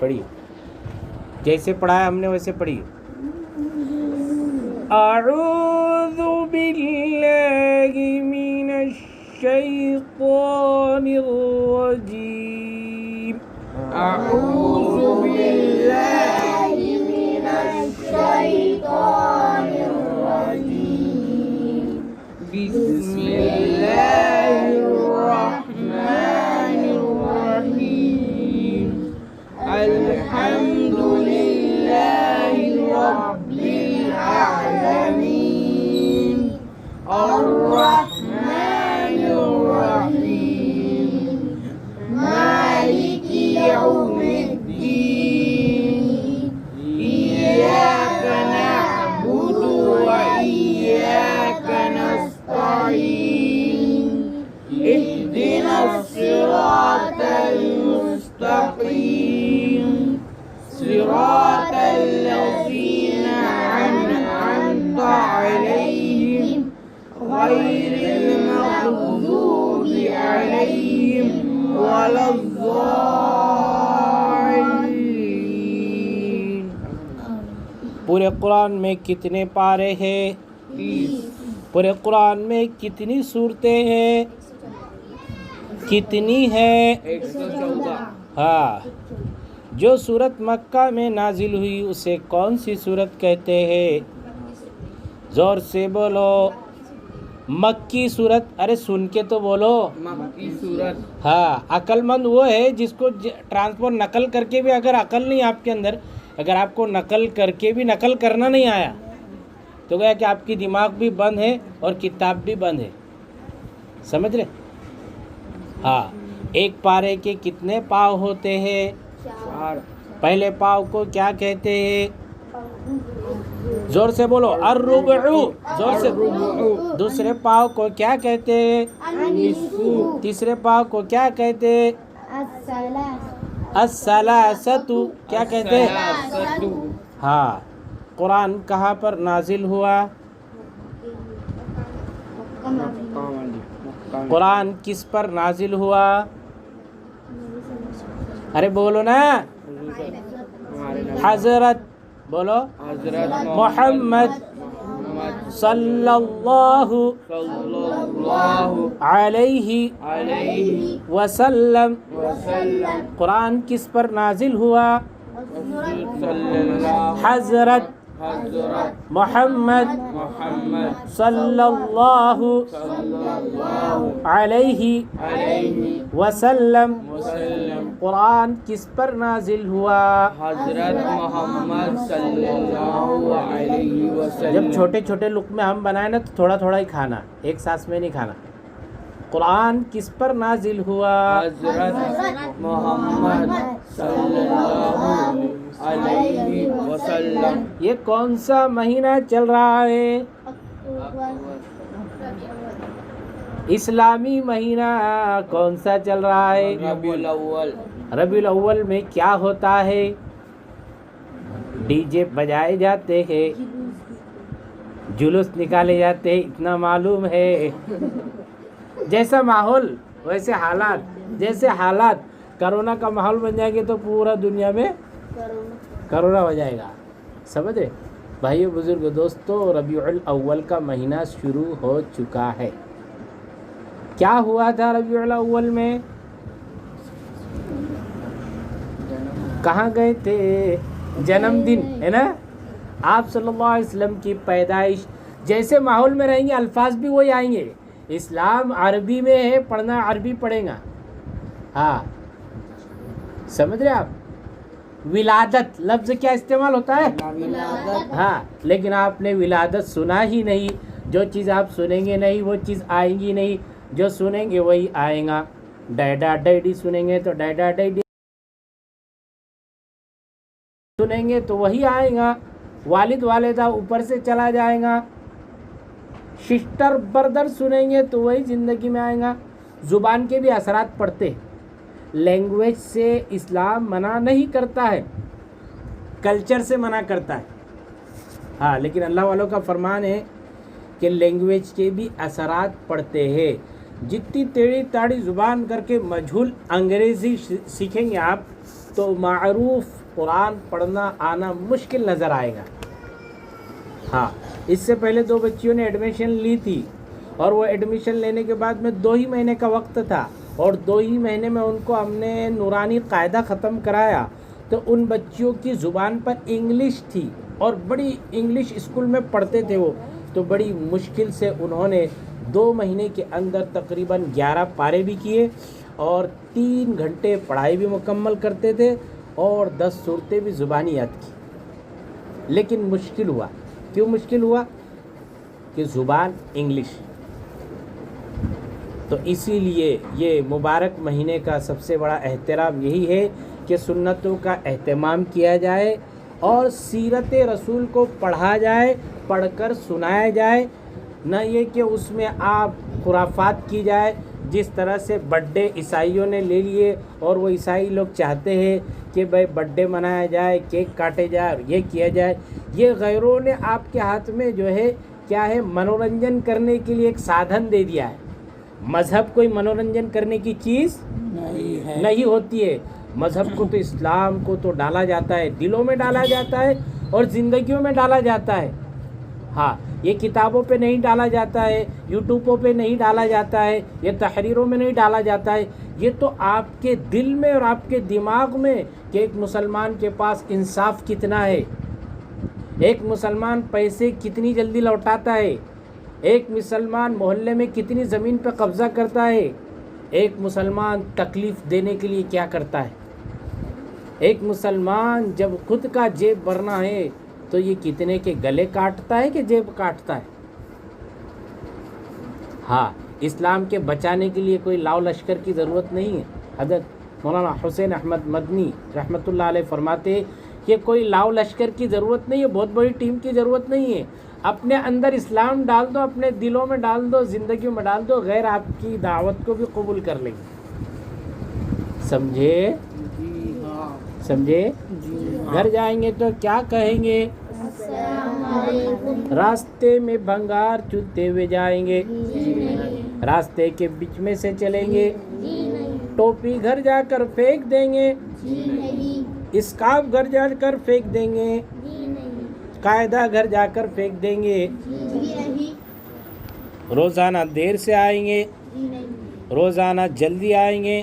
پڑھی جیسے پڑھا ہے ہم نے ویسے پڑھی. اعوذ باللہ من الشیطان الرجیم. اعوذ باللہ من الشیطان الرجیم. بسم اللہ الرحمن الرحیم. الحمد للہ رب العالمین. الرحمن الرحیم. مالک یوم الدین. ایاک نعبد و ایاک نستعین. اهدنا الصراط المستقیم. صراط الذین أنعمت علیہم غیر المغضوب علیہم ولا الضالین. پورے قرآن میں کتنے پارے ہیں؟ پورے قرآن میں کتنی صورتیں ہیں؟ کتنی ہیں؟ 114. ہاں. جو صورت مکہ میں نازل ہوئی اسے کون سی صورت کہتے ہیں؟ زور سے بولو. مکی صورت. ارے سن کے تو بولو. مکی سورت. ہاں. عقل مند وہ ہے جس کو ٹرانسپورٹ نقل کر کے بھی اگر عقل نہیں آپ کے اندر، اگر آپ کو نقل کر کے بھی نقل کرنا نہیں آیا تو گویا کہ آپ کی دماغ بھی بند ہے اور کتاب بھی بند ہے. سمجھ رہے؟ ہاں. ایک پارے کے کتنے پاؤ ہوتے ہیں؟ 4. پہلے پاؤ کو کیا کہتے ہیں؟ زور سے بولو. الربع. زور سے. دوسرے پاؤ کو کیا کہتے ہیں؟ تیسرے پاؤ کو کیا کہتے ہیں؟ الثلاثۃ. کیا کہتے ہیں؟ ہاں. قرآن کہاں پر نازل ہوا؟ قرآن کس پر نازل ہوا؟ ارے بولو نا. حضرت بولو. حضرت محمد صلی اللہ علیہ وسلم. قرآن کس پر نازل ہوا؟ حضرت محمد صلی اللہ علیہ وسلم. قرآن کس پر نازل ہوا؟ حضرت محمد صلی اللہ علیہ وسلم. جب چھوٹے چھوٹے لقمے ہم بنائیں نا تو تھوڑا تھوڑا ہی کھانا، ایک سانس میں نہیں کھانا. قرآن کس پر نازل ہوا؟ حضرت محمد صلی اللہ علیہ وسلم. یہ کون سا مہینہ چل رہا ہے؟ اسلامی مہینہ کون سا چل رہا ہے؟ ربیع الاول. ربیع الاول میں کیا ہوتا ہے؟ ڈی جے بجائے جاتے ہیں، جلوس نکالے جاتے ہیں. اتنا معلوم ہے. جیسا ماحول ویسے حالات. جیسے حالات کرونا کا ماحول بن جائے گے تو پورا دنیا میں کرونا ہو جائے گا. سمجھ رہے بھائیو بزرگ دوستو؟ ربیع الاول کا مہینہ شروع ہو چکا ہے. کیا ہوا تھا ربیع الاول میں؟ کہاں گئے تھے؟ جنم دن ہے نا آپ صلی اللہ علیہ وسلم کی پیدائش. جیسے ماحول میں رہیں گے الفاظ بھی وہی آئیں گے. اسلام عربی میں ہے، پڑھنا عربی پڑھیں گا. ہاں سمجھ رہے آپ؟ ولادت لفظ کیا استعمال ہوتا ہے؟ ہاں. لیکن آپ نے ولادت سنا ہی نہیں. جو چیز آپ سنیں گے نہیں وہ چیز آئیں گی نہیں. جو سنیں گے وہی آئیں گا. ڈیڈا ڈیڈی سنیں گے تو ڈیڈا ڈیڈی سنیں گے تو وہی آئیں گا. والد والدہ اوپر سے چلا جائے گا. سسٹر بردر سنیں گے تو وہی زندگی میں آئیں گا. زبان کے بھی اثرات پڑتے. لینگویج سے اسلام منع نہیں کرتا ہے، کلچر سے منع کرتا ہے. ہاں لیکن اللہ والوں کا فرمان ہے کہ لینگویج کے بھی اثرات پڑتے ہیں. جتنی ٹیڑھی تاڑی زبان کر کے مجہول انگریزی سیکھیں گے آپ تو معروف قرآن پڑھنا آنا مشکل نظر آئے گا. ہاں اس سے پہلے 2 بچیوں نے ایڈمیشن لی تھی اور وہ ایڈمیشن لینے کے بعد میں 2 ہی مہینے کا وقت تھا اور 2 ہی مہینے میں ان کو ہم نے نورانی قاعدہ ختم کرایا. تو ان بچیوں کی زبان پر انگلش تھی اور بڑی انگلش اسکول میں پڑھتے تھے وہ، تو بڑی مشکل سے انہوں نے 2 مہینے کے اندر تقریباً 11 پارے بھی کیے اور 3 گھنٹے پڑھائی بھی مکمل کرتے تھے اور 10 سورتیں بھی زبانی یاد کی. لیکن مشکل ہوا. کیوں مشکل ہوا؟ کہ زبان انگلش. تو اسی لیے یہ مبارک مہینے کا سب سے بڑا احترام یہی ہے کہ سنتوں کا اہتمام کیا جائے اور سیرت رسول کو پڑھا جائے، پڑھ کر سنایا جائے، نہ یہ کہ اس میں آپ خرافات کی جائے. جس طرح سے برتھ ڈے عیسائیوں نے لے لیے اور وہ عیسائی لوگ چاہتے ہیں کہ بھائی برتھ ڈے منایا جائے، کیک کاٹے جائے اور یہ کیا جائے. یہ غیروں نے آپ کے ہاتھ میں جو ہے کیا ہے، منورنجن کرنے کے لیے ایک سادھن دے دیا ہے. مذہب کوئی منورنجن کرنے کی چیز نہیں ہوتی ہے. مذہب کو تو اسلام کو تو ڈالا جاتا ہے، دلوں میں ڈالا جاتا ہے اور زندگیوں میں ڈالا جاتا ہے. ہاں یہ کتابوں پہ نہیں ڈالا جاتا ہے، یوٹیوبوں پہ نہیں ڈالا جاتا ہے، یہ تحریروں میں نہیں ڈالا جاتا ہے. یہ تو آپ کے دل میں اور آپ کے دماغ میں کہ ایک مسلمان کے پاس انصاف کتنا ہے، ایک مسلمان پیسے کتنی جلدی لوٹاتا ہے، ایک مسلمان محلے میں کتنی زمین پہ قبضہ کرتا ہے، ایک مسلمان تکلیف دینے کے لیے کیا کرتا ہے. ایک مسلمان جب خود کا جیب بھرنا ہے تو یہ کتنے کے گلے کاٹتا ہے کہ جیب کاٹتا ہے. ہاں اسلام کے بچانے کے لیے کوئی لاؤ لشکر کی ضرورت نہیں ہے. حضرت مولانا حسین احمد مدنی رحمۃ اللہ علیہ فرماتے کہ کوئی لاؤ لشکر کی ضرورت نہیں ہے، بہت بڑی ٹیم کی ضرورت نہیں ہے. اپنے اندر اسلام ڈال دو، اپنے دلوں میں ڈال دو، زندگیوں میں ڈال دو، غیر آپ کی دعوت کو بھی قبول کر لیں گے. سمجھے؟ سمجھے؟ گھر جائیں گے تو کیا کہیں گے؟ راستے میں بھنگار چنتے ہوئے جائیں گے، راستے کے بیچ میں سے چلیں گے، ٹوپی گھر جا کر پھینک دیں گے، اسکارف گھر جا کر پھینک دیں گے، قاعدہ گھر جا کر پھینک دیں گے، روزانہ دیر سے آئیں گے، روزانہ جلدی آئیں گے،